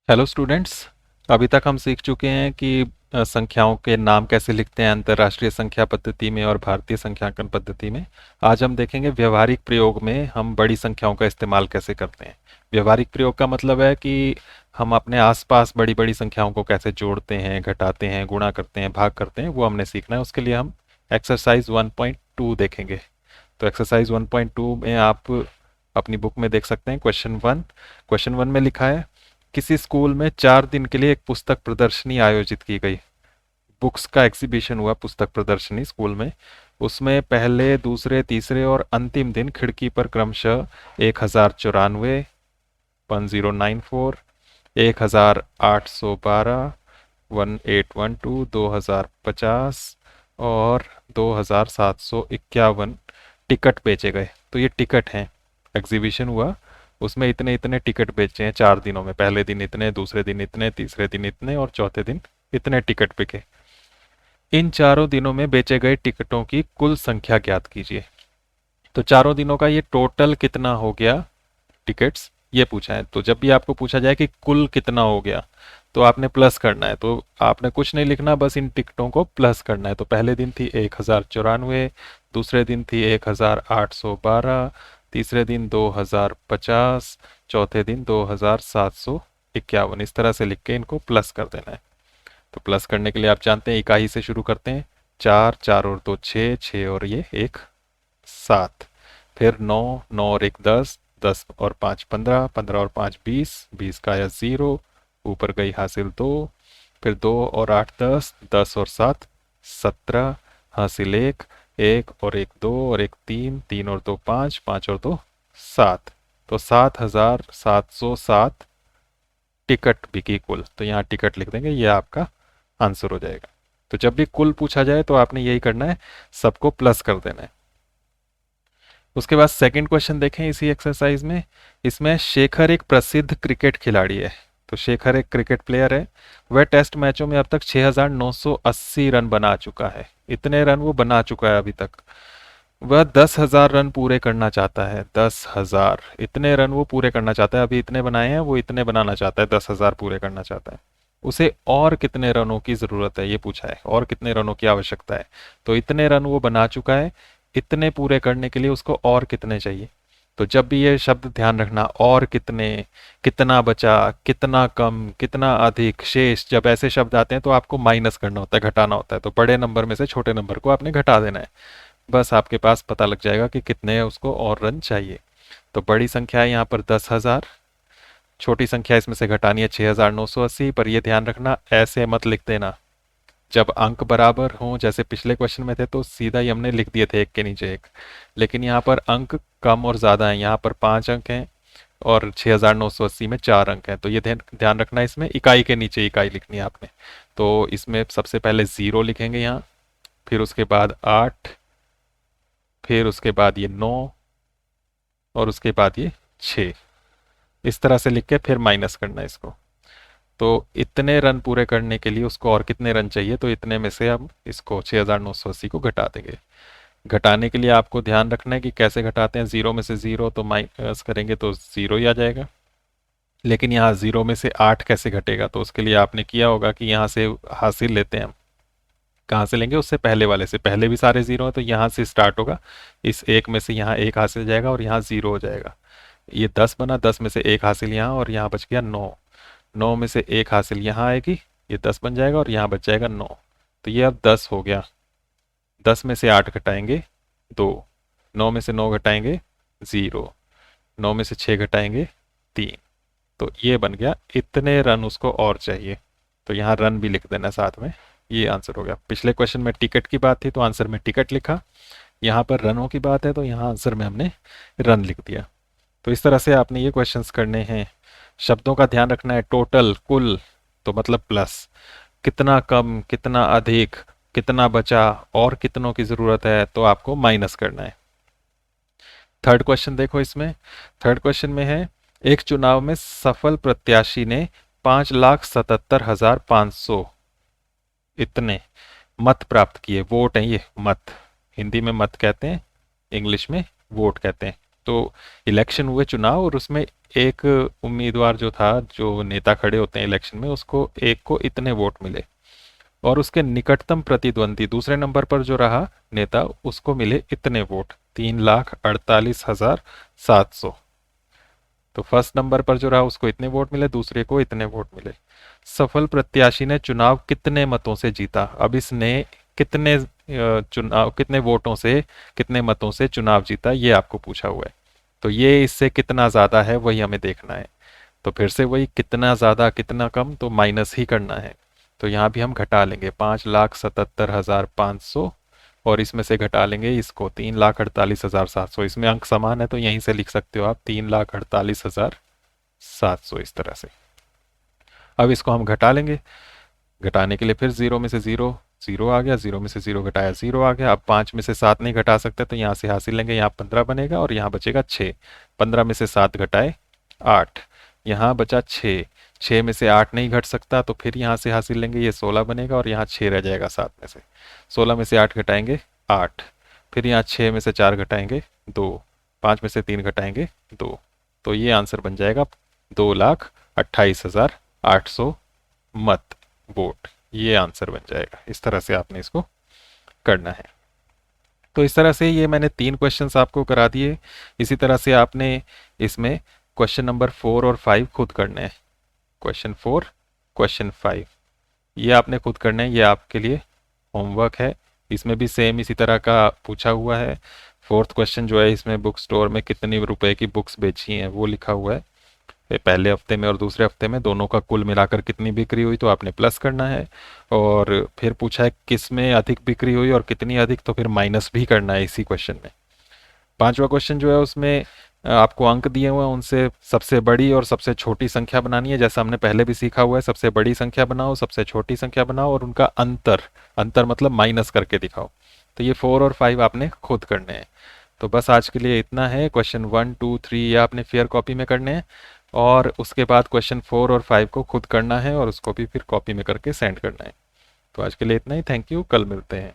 Hello students. अभी तक हम सीख चुके हैं कि संख्याओं के नाम कैसे लिखते हैं अंतर्राष्ट्रीय संख्या पद्धति में और भारतीय संख्यांकन पद्धति में। आज हम देखेंगे व्यवहारिक प्रयोग में हम बड़ी संख्याओं का इस्तेमाल कैसे करते हैं। व्यवहारिक प्रयोग का मतलब है कि हम अपने आसपास बड़ी बड़ी संख्याओं को कैसे जोड़ते हैं, घटाते हैं, गुणा करते हैं, भाग करते हैं, वो हमने सीखना है। उसके लिए हम एक्सरसाइज 1.2 देखेंगे। तो एक्सरसाइज 1.2 में आप अपनी बुक में देख सकते हैं क्वेश्चन 1 में लिखा है, किसी स्कूल में 4 दिन के लिए एक पुस्तक प्रदर्शनी आयोजित की गई। बुक्स का एग्जीबिशन हुआ, पुस्तक प्रदर्शनी स्कूल में। उसमें पहले, दूसरे, तीसरे और अंतिम दिन खिड़की पर क्रमशः 1094, 1094, 1812, 1812, 2050 और 2751 टिकट बेचे गए। तो ये टिकट हैं, एग्जीबिशन हुआ, उसमें इतने इतने टिकट बेचे हैं 4 दिनों में। पहले दिन इतने, दूसरे दिन इतने, तीसरे दिन इतने और चौथे दिन इतने टिकट बिके। इन चारों दिनों में बेचे गए टिकटों की कुल संख्या ज्ञात कीजिए। तो चारों दिनों का ये टोटल कितना हो गया टिकट्स, ये पूछा है। तो जब भी आपको पूछा जाए कि कुल कितना हो गया, तो आपने प्लस करना है। तो आपने कुछ नहीं लिखना, बस इन टिकटों को प्लस करना है। तो पहले दिन थी 1094, दूसरे दिन थी 1812, तीसरे दिन 2050, चौथे दिन 2751। इस तरह से लिख के इनको प्लस कर देना है। तो प्लस करने के लिए आप जानते हैं इकाई से शुरू करते हैं। चार, चार और दो छः, छः और ये एक, सात। फिर नौ, नौ और एक दस, दस और पाँच पंद्रह, पंद्रह और पाँच बीस, बीस का आया जीरो, ऊपर गई हासिल दो। फिर दो और आठ दस, दस और सात 17, हासिल एक, एक और एक दो और एक तीन, तीन और दो पाँच, पाँच और दो सात। तो 7707 टिकट बिकी कुल। तो यहाँ टिकट लिख देंगे, ये आपका आंसर हो जाएगा। तो जब भी कुल पूछा जाए तो आपने यही करना है, सबको प्लस कर देना है। उसके बाद सेकंड क्वेश्चन देखें इसी एक्सरसाइज में। इसमें शेखर एक प्रसिद्ध क्रिकेट खिलाड़ी है। तो शेखर एक क्रिकेट प्लेयर है। वह टेस्ट मैचों में अब तक 6980 रन बना चुका है। इतने रन वो बना चुका है अभी तक। वह 10,000 रन पूरे करना चाहता है। 10,000 इतने रन वो पूरे करना चाहता है। अभी इतने बनाए हैं, वो इतने बनाना चाहता है, 10,000 पूरे करना चाहता है। उसे और कितने रनों की जरूरत है, ये पूछा है, और कितने रनों की आवश्यकता है। तो इतने रन वो बना चुका है, इतने पूरे करने के लिए उसको और कितने चाहिए। तो जब भी ये शब्द ध्यान रखना, और कितने, कितना बचा, कितना कम, कितना अधिक, शेष, जब ऐसे शब्द आते हैं तो आपको माइनस करना होता है, घटाना होता है। तो बड़े नंबर में से छोटे नंबर को आपने घटा देना है। बस आपके पास पता लग जाएगा कि कितने उसको और रन चाहिए। तो बड़ी संख्या है यहाँ पर 10,000, छोटी संख्या इसमें से घटानी है 6,980। पर ये ध्यान रखना, ऐसे मत लिख देना। जब अंक बराबर हों, जैसे पिछले क्वेश्चन में थे, तो सीधा ही हमने लिख दिए थे एक के नीचे एक। लेकिन यहाँ पर अंक कम और ज़्यादा हैं। यहाँ पर 5 अंक हैं और 6,980 में 4 अंक हैं। तो ये ध्यान ध्यान रखना, इसमें इकाई के नीचे इकाई लिखनी है आपने। तो इसमें सबसे पहले ज़ीरो लिखेंगे यहाँ, फिर उसके बाद 8, फिर उसके बाद ये 9 और उसके बाद ये 6। इस तरह से लिख के फिर माइनस करना है इसको। तो इतने रन पूरे करने के लिए उसको और कितने रन चाहिए, तो इतने में से हम इसको 6,980 को घटा देंगे। घटाने के लिए आपको ध्यान रखना है कि कैसे घटाते हैं। जीरो में से जीरो तो माइनस करेंगे तो जीरो ही आ जाएगा। लेकिन यहाँ जीरो में से 8 कैसे घटेगा, तो उसके लिए आपने किया होगा कि यहाँ से हासिल लेते हैं हम। कहाँ से लेंगे, उससे पहले वाले से। पहले भी सारे जीरो है तो यहाँ से स्टार्ट होगा। इस एक में से यहाँ एक हासिल जाएगा और यहाँ जीरो हो जाएगा। ये 10 बना, 10 में से एक हासिल यहाँ और यहाँ बच गया 9। 9 में से एक हासिल यहाँ आएगी, ये 10 बन जाएगा और यहाँ बच जाएगा 9। तो ये अब 10 हो गया। 10 में से 8 घटाएंगे 2, 9 में से 9 घटाएंगे 0, 9 में से 6 घटाएंगे 3। तो ये बन गया, इतने रन उसको और चाहिए। तो यहाँ रन भी लिख देना साथ में। ये आंसर हो गया। पिछले क्वेश्चन में टिकट की बात थी तो आंसर में टिकट लिखा। यहाँ पर रनों की बात है तो यहाँ आंसर में हमने रन लिख दिया। तो इस तरह से आपने ये क्वेश्चंस करने हैं। शब्दों का ध्यान रखना है, टोटल, कुल, तो मतलब प्लस, कितना कम, कितना अधिक, कितना बचा और कितनों की जरूरत है, तो आपको माइनस करना है। थर्ड क्वेश्चन देखो इसमें। थर्ड क्वेश्चन में है, एक चुनाव में सफल प्रत्याशी ने 5,77,500 इतने मत प्राप्त किए। वोट है ये, मत। हिंदी में मत कहते हैं, इंग्लिश में वोट कहते हैं। तो इलेक्शन हुए, चुनाव, और उसमें एक उम्मीदवार जो था, जो नेता खड़े होते हैं इलेक्शन में, उसको एक को इतने वोट मिले, और उसके निकटतम प्रतिद्वंदी दूसरे नंबर पर जो रहा नेता, उसको मिले इतने वोट, 3,48,700। तो फर्स्ट नंबर पर जो रहा उसको इतने वोट मिले, दूसरे को इतने वोट मिले। सफल प्रत्याशी ने चुनाव कितने मतों से जीता? अब इसने कितने चुनाव, कितने वोटों से, कितने मतों से चुनाव जीता, ये आपको पूछा हुआ है। तो ये इससे कितना ज़्यादा है वही हमें देखना है। तो फिर से वही, कितना ज़्यादा कितना कम, तो माइनस ही करना है। तो यहाँ भी हम घटा लेंगे 5,77,500, और इसमें से घटा लेंगे इसको 3,48,700। इसमें अंक समान है तो यहीं से लिख सकते हो आप 3,48,700, इस तरह से। अब इसको हम घटा लेंगे। घटाने के लिए फिर जीरो में से जीरो, जीरो आ गया, जीरो में से जीरो घटाया, जीरो आ गया। अब 5 में से 7 नहीं घटा सकते तो यहाँ से हासिल लेंगे, यहाँ 15 बनेगा और यहाँ बचेगा 6। 15 में से 7 घटाए 8, यहाँ बचा 6। 6 में से 8 नहीं घट सकता तो फिर यहाँ से हासिल लेंगे, ये 16 बनेगा और यहाँ 6 रह जाएगा 7 में से। 16 में से 8 घटाएंगे 8, फिर यहाँ 6 में से 4 घटाएंगे 2, 5 में से 3 घटाएंगे 2। तो ये आंसर बन जाएगा 2,28,800 मत, वोट। ये आंसर बन जाएगा। इस तरह से आपने इसको करना है। तो इस तरह से ये मैंने 3 क्वेश्चंस आपको करा दिए। इसी तरह से आपने इसमें क्वेश्चन नंबर 4 और 5 खुद करने हैं। क्वेश्चन 4, क्वेश्चन 5, ये आपने खुद करना है, ये आपके लिए होमवर्क है। इसमें भी सेम इसी तरह का पूछा हुआ है। फोर्थ क्वेश्चन जो है, इसमें बुक स्टोर में कितनी रुपए की बुक्स बेची हैं वो लिखा हुआ है। पहले हफ्ते में और दूसरे हफ्ते में दोनों का कुल मिलाकर कितनी बिक्री हुई, तो आपने प्लस करना है। और फिर पूछा है किस में अधिक बिक्री हुई और कितनी अधिक, तो फिर माइनस भी करना है इसी क्वेश्चन में। पांचवा क्वेश्चन जो है उसमें आपको अंक दिए हुए हैं, उनसे सबसे बड़ी और सबसे छोटी संख्या बनानी है, जैसा हमने पहले भी सीखा हुआ है। सबसे बड़ी संख्या बनाओ, सबसे छोटी संख्या बनाओ, और उनका अंतर, अंतर मतलब माइनस करके दिखाओ। तो ये 4 और 5 आपने खुद करने हैं। तो बस आज के लिए इतना है। क्वेश्चन 1, 2, 3 ये आपने फेयर कॉपी में करने हैं, और उसके बाद क्वेश्चन 4 और 5 को खुद करना है और उसको भी फिर कॉपी में करके सेंड करना है। तो आज के लिए इतना ही। थैंक यू, कल मिलते हैं।